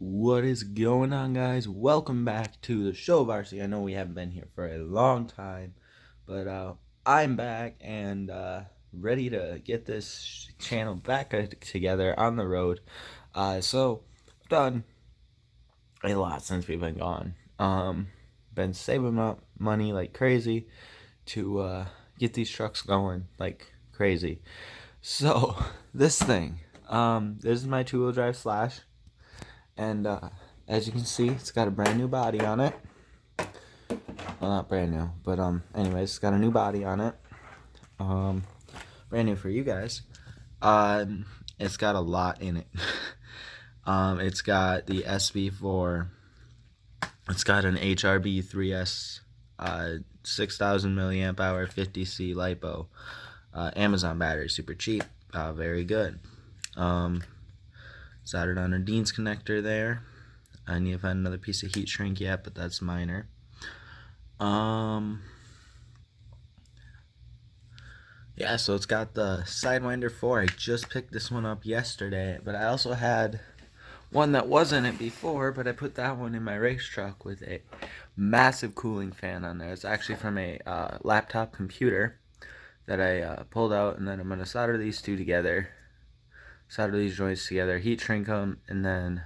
What is going on, guys? Welcome back to the show, Varsity. I know we haven't been here for a long time, but I'm back and ready to get this channel back together on the road. So I've done a lot since we've been gone. Been saving up money like crazy to get these trucks going like crazy. So this is my two-wheel drive Slash. And as you can see, it's got a brand new body on it. Well, not brand new, but anyways, it's got a new body on it. Brand new for you guys. It's got a lot in it. It's got the SV4. It's got an HRB 3S, 6,000 milliamp hour, 50C lipo. Amazon battery, super cheap, very good. Soldered on a Dean's connector there. I need to find another piece of heat shrink yet, but that's minor. Yeah, so it's got the Sidewinder 4. I just picked this one up yesterday, but I also had one that wasn't it before, but I put that one in my race truck with a massive cooling fan on there. It's actually from a laptop computer that I pulled out, and then I'm going to solder these two together. Solder these joints together, heat shrink them, and then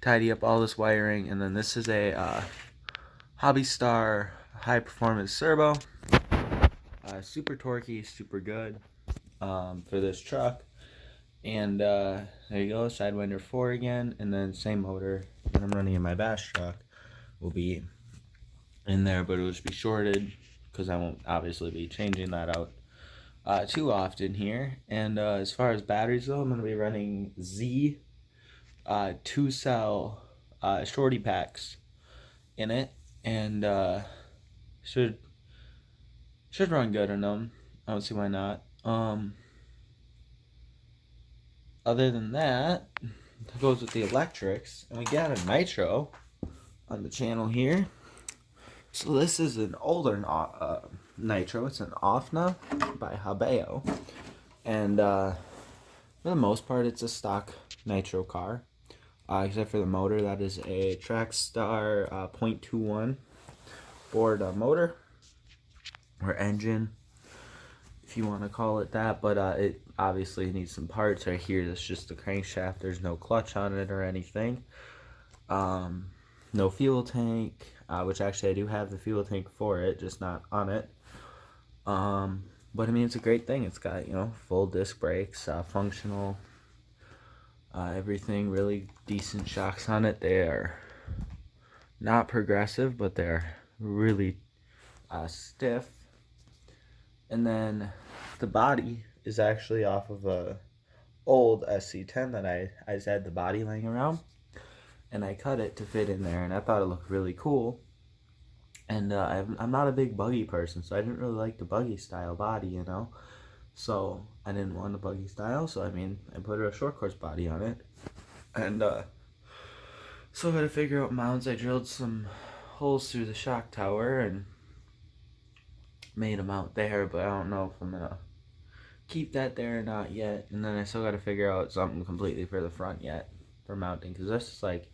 tidy up all this wiring. And then this is a Hobby Star high performance servo, super torquey, super good for this truck. And there you go, Sidewinder 4 again, and then same motor that I'm running in my bash truck will be in there, but it will just be shorted because I won't obviously be changing that out too often here. And as far as batteries go, I'm going to be running Z 2-cell shorty packs in it, and should run good on them. I don't see why not. Other than that, that goes with the electrics, and we got a nitro on the channel here. So this is an older nitro. It's an Arrma by Habeo, and for the most part, it's a stock nitro car, except for the motor. That is a Trackstar 0.21 Ford motor or engine, if you want to call it that, but it obviously needs some parts. Right here, that's just the crankshaft. There's no clutch on it or anything. No fuel tank, which actually I do have the fuel tank for it, just not on it. But I mean, it's a great thing. It's got, full disc brakes, functional, everything, really decent shocks on it. They are not progressive, but they're really stiff. And then the body is actually off of a old SC10 that I just had the body laying around, and I cut it to fit in there, and I thought it looked really cool. And I'm not a big buggy person, so I didn't really like the buggy style body, so I didn't want the buggy style, so I put a short course body on it. And so I had to figure out mounts. I drilled some holes through the shock tower and made a mount there, but I don't know if I'm gonna keep that there or not yet. And then I still gotta figure out something completely for the front yet for mounting, because this is like,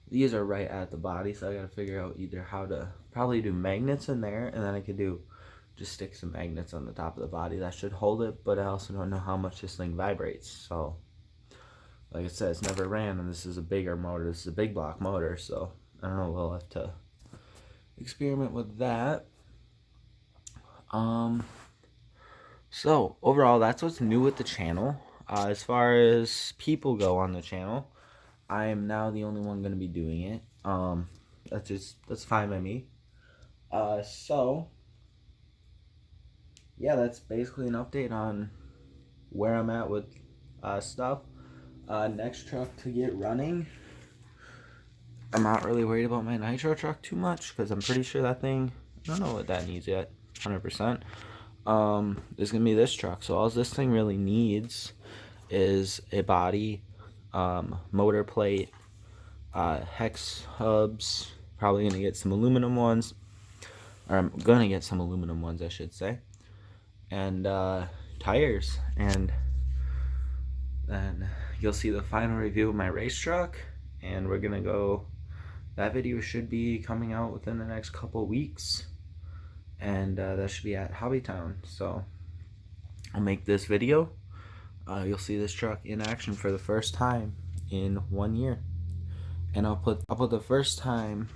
these are right at the body, so I gotta figure out either how to probably do magnets in there, and then I could just stick some magnets on the top of the body that should hold it. But I also don't know how much this thing vibrates, so like I said, it's never ran, and this is a bigger motor. This is a big block motor, so I don't know, we'll have to experiment with that. So overall, that's what's new with the channel. As far as people go on the channel, I am now the only one going to be doing it. That's fine by me. So yeah, that's basically an update on where I'm at with stuff. Next truck to get running, I'm not really worried about my nitro truck too much, because I'm pretty sure that thing, I don't know what that needs yet, 100%. Is gonna be this truck. So all this thing really needs is a body, motor plate, hex hubs. Probably gonna get some aluminum ones, or I'm gonna get some aluminum ones, I should say, and tires, and then you'll see the final review of my race truck, and we're gonna go. That video should be coming out within the next couple weeks, and that should be at Hobbytown. So I'll make this video. You'll see this truck in action for the first time in 1 year, and I'll put the first time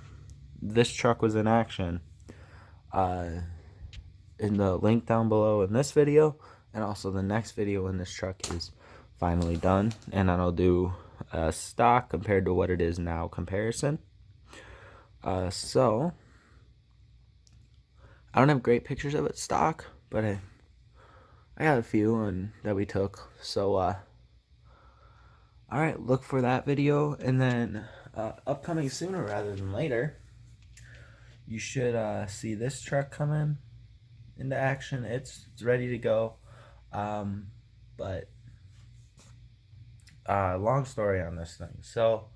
this truck was in action in the link down below in this video, and also the next video when this truck is finally done, and then I'll do a stock compared to what it is now comparison. So I don't have great pictures of it stock, but I got a few that we took. So alright, look for that video, and then upcoming sooner rather than later, you should see this truck come into action. It's ready to go. But long story on this thing. So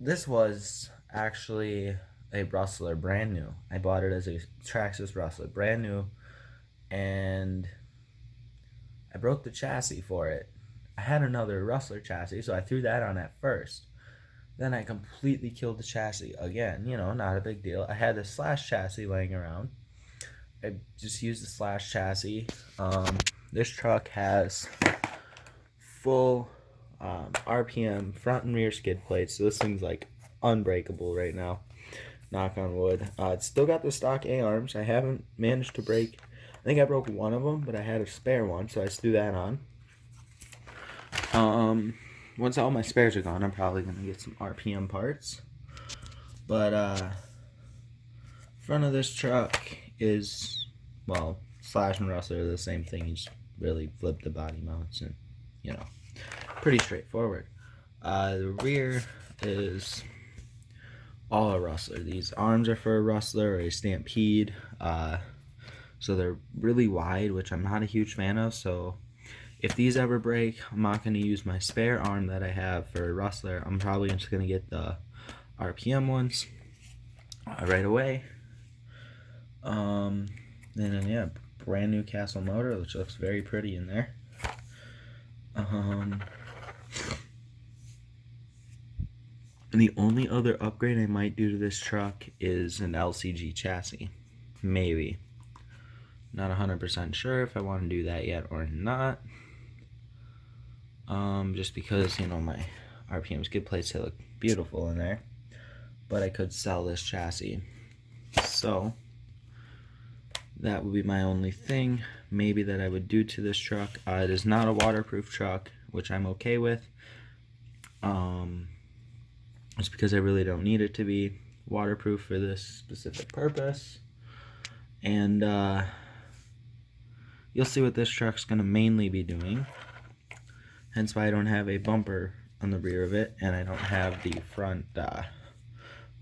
this was actually a rustler, brand new. I bought it as a Traxxas rustler, brand new, and I broke the chassis for it. I had another rustler chassis, so I threw that on at first. Then I completely killed the chassis again. You know, not a big deal. I had the slash chassis laying around. I just used the slash chassis. This truck has full RPM front and rear skid plates, so this thing's like unbreakable right now. Knock on wood. It's still got the stock A-arms. I haven't managed to break. I think I broke one of them, but I had a spare one, so I just threw that on. Once all my spares are gone, I'm probably gonna get some RPM parts. But front of this truck is, well, slash and rustler are the same thing. You just really flip the body mounts, and you know, pretty straightforward. The rear is all a rustler. These arms are for a rustler or a stampede. So they're really wide, which I'm not a huge fan of. So if these ever break, I'm not going to use my spare arm that I have for a rustler. I'm probably just going to get the RPM ones right away. And then, yeah, brand new Castle motor, which looks very pretty in there. And the only other upgrade I might do to this truck is an LCG chassis. Maybe. Not 100% sure if I want to do that yet or not. Just because, you know, my RPM skid plates, they look beautiful in there. But I could sell this chassis. So that would be my only thing maybe that I would do to this truck. It is not a waterproof truck, which I'm okay with. It's because I really don't need it to be waterproof for this specific purpose. And you'll see what this truck's going to mainly be doing. Hence why I don't have a bumper on the rear of it, and I don't have the front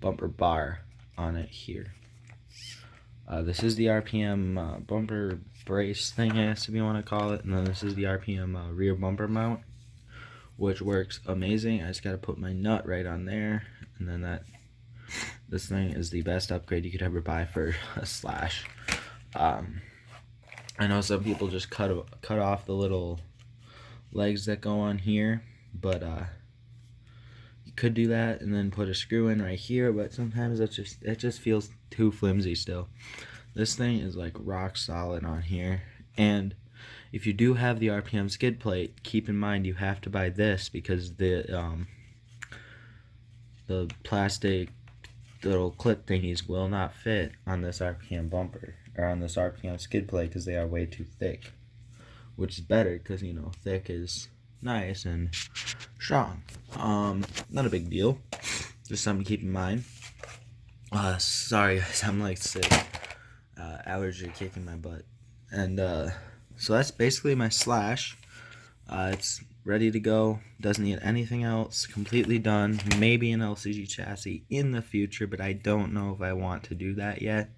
bumper bar on it here. This is the RPM bumper brace thing, I guess, if you want to call it, and then this is the RPM rear bumper mount, which works amazing. I just got to put my nut right on there, and then this thing is the best upgrade you could ever buy for a slash. I know some people just cut off the little legs that go on here, but you could do that and then put a screw in right here, but sometimes it just feels too flimsy still. This thing is like rock solid on here, and if you do have the RPM skid plate, keep in mind you have to buy this because the plastic little clip thingies will not fit on this RPM bumper or on this RPM skid plate because they are way too thick, which is better because, you know, thick is nice and strong. Not a big deal, just something to keep in mind. Sorry guys, I'm like sick. Allergy kicking my butt. And so that's basically my slash. It's ready to go, doesn't need anything else, completely done. Maybe an LCG chassis in the future, but I don't know if I want to do that yet.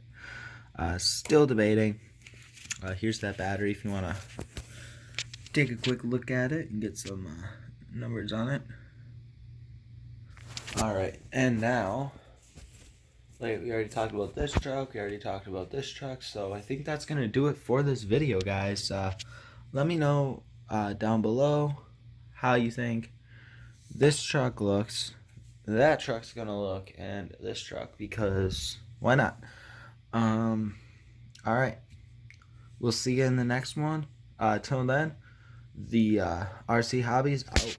Still debating. Here's that battery if you want to take a quick look at it and get some numbers on it. Alright, and now, like, we already talked about this truck, we already talked about this truck, so I think that's going to do it for this video, guys. Let me know down below how you think this truck looks, that truck's gonna look, and this truck, because why not? All right. We'll see you in the next one. Till then, the RC Hobbies out.